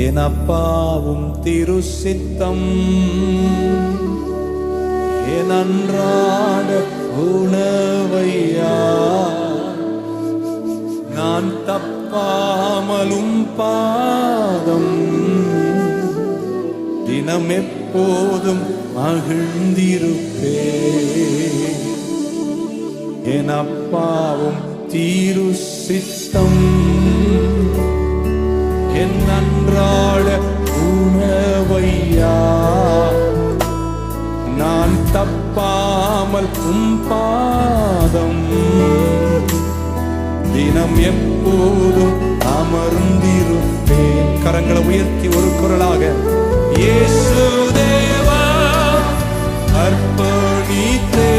என் அப்பாவும் திரு சித்தம் என் அன்றாட உணவையா நான் தப்பாமலும் பாதம் தினம் எப்போதும் மகிழ்ந்திருப்பே. என் அப்பாவும் திரு சித்தம் என் அன்றாட உணவையா நான் தப்பாமல் பாதம் தினம் எப்போதும் அமர்ந்திருப்பேன். கரங்களை உயர்த்தி ஒரு குரலாக இயேசு தேவா அர்ப்பணித்தே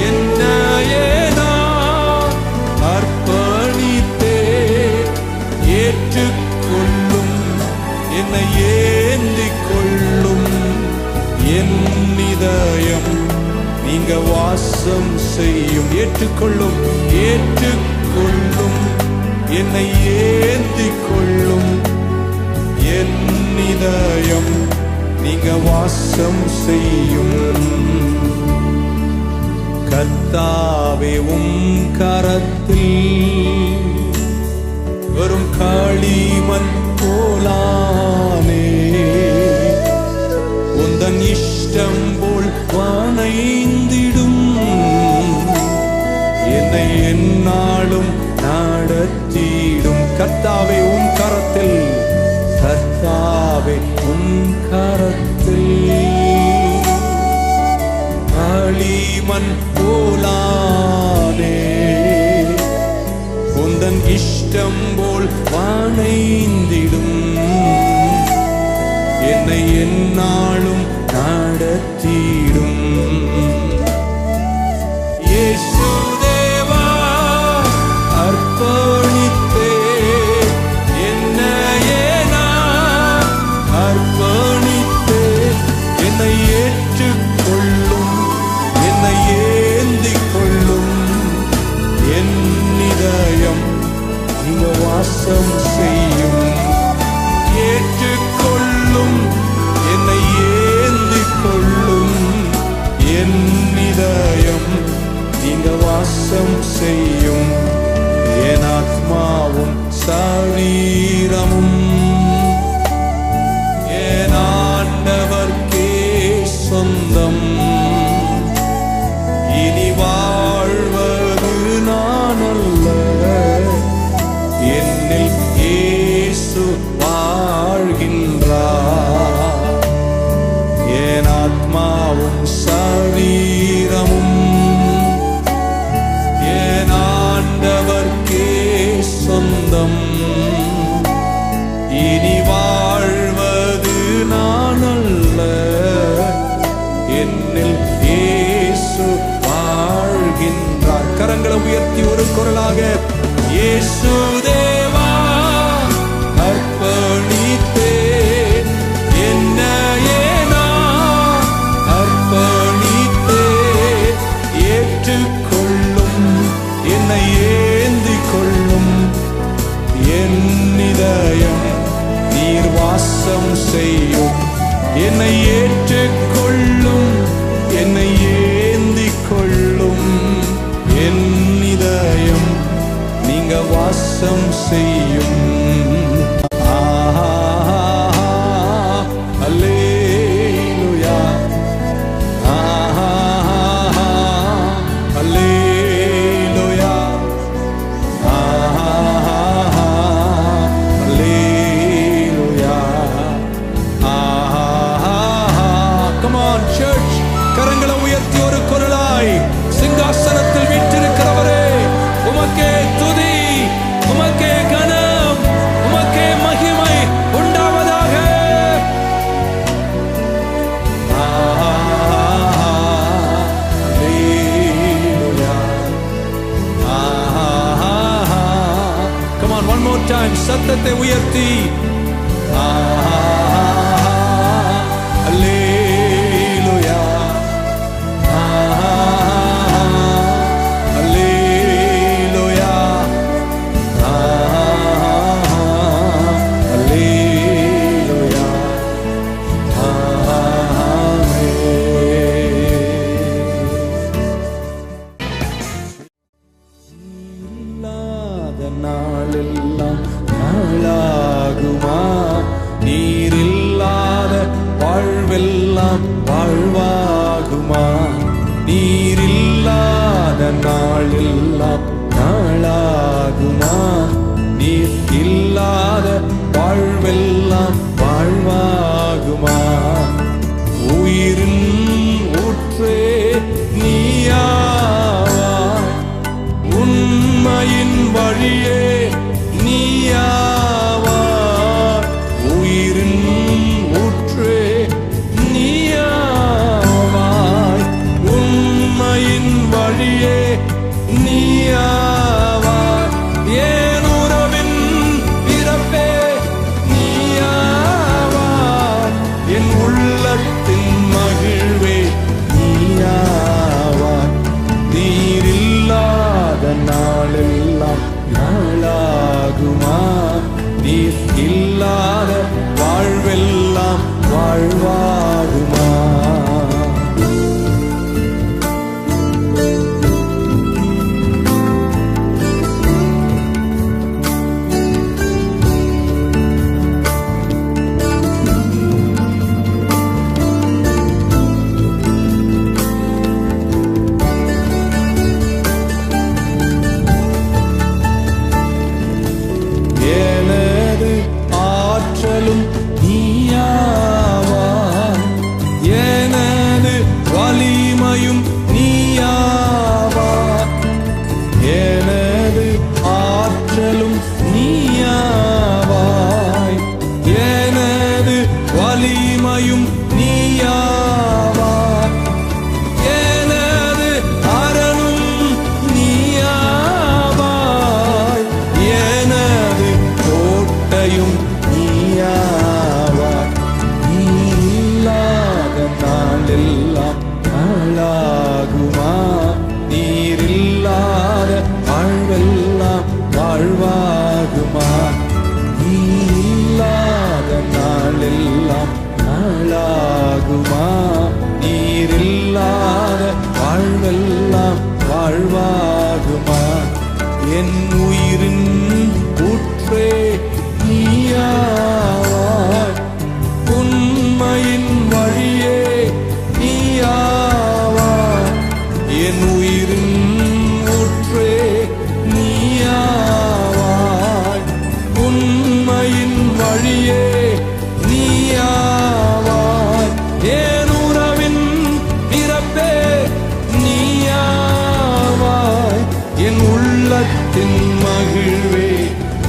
என்னையே நான் அர்ப்பணித்தே ஏற்றுக்கொள்ளும் என்னை ஏந்திக் கொள்ளும் என் இதயம் நீங்க வாசம் செய்யும். ஏற்றுக்கொள்ளும் ஏற்றுக்கொள்ளும் என்னை ஏந்திக் கொள்ளும் என் இதயம் நீங்க வாசம் செய்யும். கர்த்தாவே உம் கரத்தில் வரும் களிமண் போலானே உந்தன் இஷ்டம் போல் வானைந்திடும் என்னை எந்நாளும் நடத்திடும். கர்த்தாவே உம் கரத்தில் கர்த்தாவே உம் கரத்தில் களிமண் போலானே உந்தன் இஷ்டம் போல் வானைந்திடும் என்னை எந்நாளும் நடத்திடும். இயேசு தேவா அர்ப்பணித்தே என்னையே நான் அர்ப்பணித்தே என்னை ஏற்றுக்கொள்ளும் என்னை ஏந்திக் கொள்ளும் என் இதயம் நீங்க வாசம் செய்யும். ஏற்றுக்கொள்ளும் என்னை ஏந்திக் கொள்ளும் என் இதயம் நீங்க வாசம் செய்யும். என் ஆத்மாவும் சரீரமும் என் ஆண்டவர்க்கே சொந்தம். இனி வாழ்வது நான் அல்ல என்னில் இயேசு வாழ்கின்றார். என் ஆத்மாவும் சரீரமும் என் ஆண்டவர்க்கே சொந்தம். இனி வாழ்வது நான் அல்ல என்னில் இயேசு வாழ்கின்றார். கரங்களை உயர்த்தி ஒரு குரலாக இயேசு தேவா அர்ப்பணித்தே என்னையே நான் அர்ப்பணித்தே ஏற்றுக்கொள்ளும் என்னை ஏந்திக் கொள்ளும் என் இதயம் நீர் வாசம் செய்யும். என்னை ஏற்றுக்கொள்ளும் என்னை ஏந்திக் கொள்ளும் என் இதயம் நீங்க வாசம் செய்யும். அல்லேலூயா அல்லேலூயா அல்லேலூயா. Come on church, கரங்களை உயர்த்தி ஒரு குரலாய் சிங்காசனத்தில் வீற்றிருக்கிறவரே உமக்கே துதி உமக்கே கனம் வாழ்வாகுமா? எனது ஆற்றலும் நீயாவாய், எனது வலிமையும் நீயாவாய், எனது ஆற்றலும் நீயாவாய், எனது வலிமையும் நீயாவாய், எனது அரணும் நீயாவாய், எனது கோட்டையும் நீயாவாய். நீர் இல்லாத நாளெல்லாம் நாளாகுமா? நீர் இல்லாத வாழ்வெல்லாம் வாழ்வாகுமா? நீர் இல்லாத நாளெல்லாம் நாளாகுமா? நீர் இல்லாத வாழ்வெல்லாம் வாழ்வாகுமா? என் உயிரின் ஊற்றே நீயாவாய், உண்மையின் வழியே நீயாவாய், என் உயிரின் ஊற்றே நீயாவாய், உண்மையின் வழியே நீயாவாய், என் உறவின் பிறப்பே நீயாவாய், என் உள்ளத்தின் மகிழ்வே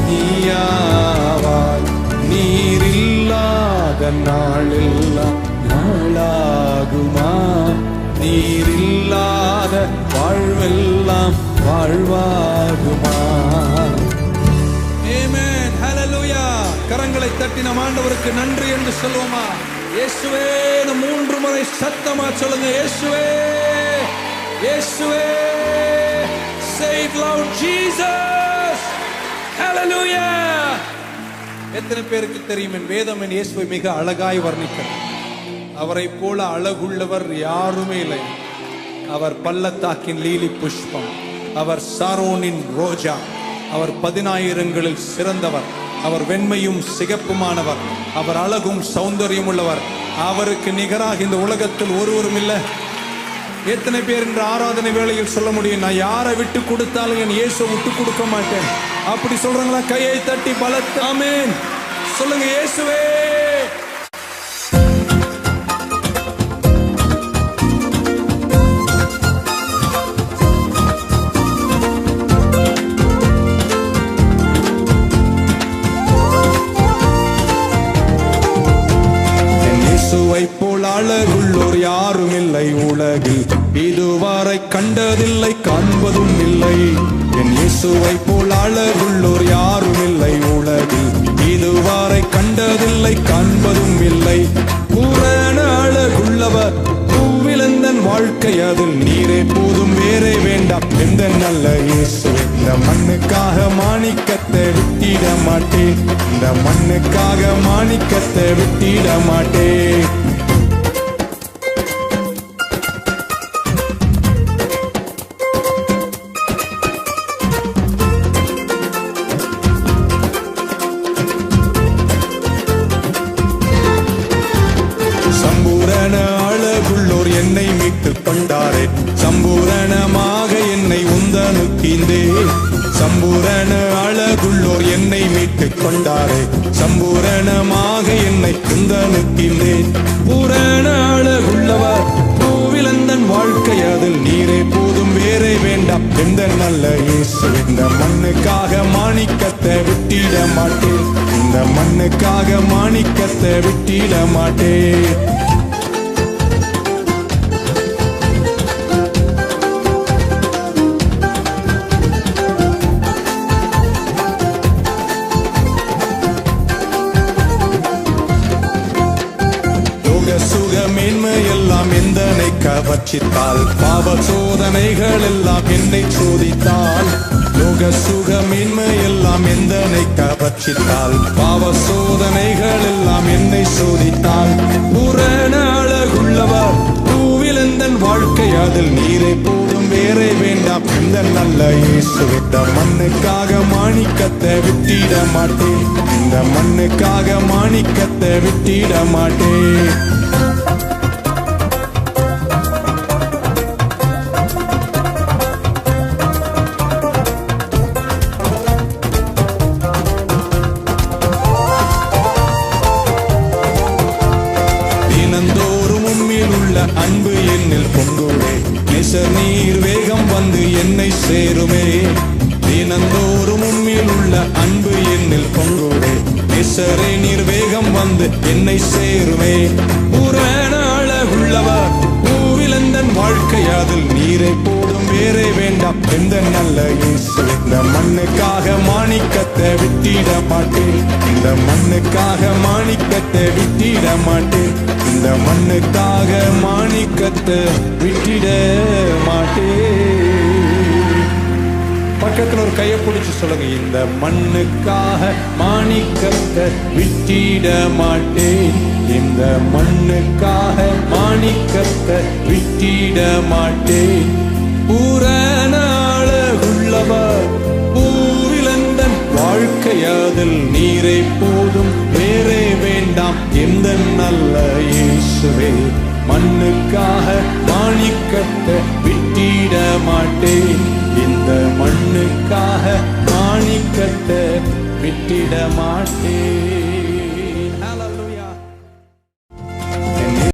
நீயாவாய். நீர் இல்லாத நாளெல்லாம் நாளாகுமா? நீர் இல்லாத வாழ்வெல்லாம் வாழ்வாகுமா? ஆமென், ஹல்லேலூயா. கரங்களை தட்டி நம் ஆண்டவருக்கு நன்றி என்று சொல்லுவோமா? இயேசுவே, நம் 3 முறை சத்தமா சொல்லுங்க. இயேசுவே, இயேசுவே. Say it loud, Jesus. Hallelujah. எத்தனை பேருக்கு தெரியும் என் வேதம் என் இயேசுவை மிக அழகாய் வர்ணிக்கிறது. அவரை போல அழகுள்ளவர் யாருமே இல்லை. அவர் பள்ளத்தாக்கின் லீலி புஷ்பம், அவர் சாரோனின் ரோஜா, அவர் 10,000ங்களில் சிறந்தவர், அவர் வெண்மையும் சிகப்புமானவர், அவர் அழகும் சௌந்தரியம் உள்ளவர். அவருக்கு நிகராக இந்த உலகத்தில் ஒருவரும் இல்லை. எத்தனை பேர் இந்த ஆராதனை வேளையில் சொல்ல முடியும், நான் யாரை விட்டு கொடுத்தாலும் என் இயேசுவை விட்டு கொடுக்க மாட்டேன்? அப்படி சொல்றாங்களா? கையை தட்டி பலத்த ஆமென் சொல்லுங்க. இயேசுவே. இயேசுவை போல் அழகுள்ளோர் யாரும் இல்லை உலகில், இதுவரை கண்டதில்லை காண்பதும் இல்லை. என் இயேசுவை போல் அழகுள்ளோர் யாரும் இல்லை உலகில், இதுவரை கண்டதில்லை காண்பதும் இல்லை. பூரண அழகுள்ளவர் பூவிலந்தன் வாழ்க்கை, அதில் நீரே போதும் வேறே வேண்டாம். எந்த நல்ல இயேசு இந்த மண்ணுக்காக மாணிக்கத்தை விட்டிட மாட்டேன், இந்த மண்ணுக்காக மாணிக்கத்தை விட்டிட மாட்டேன். சம்பூரண அழகுள்ளோர் என்னை மீட்டுக் கொண்டாரே, சம்பூரணமாக என்னை உந்தனுக்கிந்தே. சம்பூரண அழகுள்ளோர் என்னை மீட்டுக் கொண்டாரே, சம்பூரணமாக என்னை உந்தனுக்கிந்தேன். பூரண அழகுள்ளவர் பூவிலந்தன் வாழ்க்கை, அதில் நீரே போதும் வேறே வேண்டாம். எந்த நல்ல இயேசு இந்த மண்ணுக்காக மாணிக்கத்தை விட்டிட மாட்டேன், இந்த மண்ணுக்காக மாணிக்கத்தை விட்டிட மாட்டேன். மேன்மை எல்லாம் எந்தனை கவர்ச்சித்தால், பாவ சோதனைகள் எல்லாம் என்னை சோதித்தால். லோக சுக மேன்மை எல்லாம் எந்தனை கவர்ச்சித்தால், பாவ சோதனைகள் எல்லாம் என்னை சோதித்தால். இயேசு, இந்த மண்ணுக்காக மாணிக்கத்தை விட்டிட மாட்டேன், இந்த மண்ணுக்காக மாணிக்கத்தை விட்டிட மாட்டேன். தினந்தோறும் உம்மில் உள்ள அன்பு என்னில் பொங்குவே, நேசர் நீர் வேகம் வந்து என்னை சேருமே. தினந்தோறும் உம்மில் உள்ள அன்பு என்னில் பொங்குவே, நேசரே நீர் வேகம் வந்து என்னை சேருமே. பூரண அழகுள்ளவர் பூவிலந்தன் வாழ்க்கையாதில் நீரை போடும் வேறே வேண்டாம் எந்த நல்ல இயேசு, இந்த மண்ணுக்காக மாணிக்கத்தை விட்டிட மாட்டேன், இந்த மண்ணுக்காக மாணிக்கத்தை விட்டிட மாட்டேன், இந்த மண்ணுக்காக மாணிக்கத்தை விட்டிட மாட்டேன். பக்கத்துல ஒரு கையை பிடிச்சு சொல்லுங்க, இந்த மண்ணுக்காக மாணிக்கத்தை விட்டிட மாட்டேன், இந்த மண்ணுக்காக மாணிக்கத்தை விட்டிட மாட்டேன். பூரண அழகுள்ளவர் பூவிலந்தன் வாழ்க்கையாதில் நீரை போதும் வேறே வேண்டாம் எந்த நல்ல இயேசுவே, மண்ணுக்காக மாணிக்கத்தை விட்டிட மாட்டேன், இந்த மண்ணுக்காக மாணிக்கத்தை விட்டிட மாட்டேன்.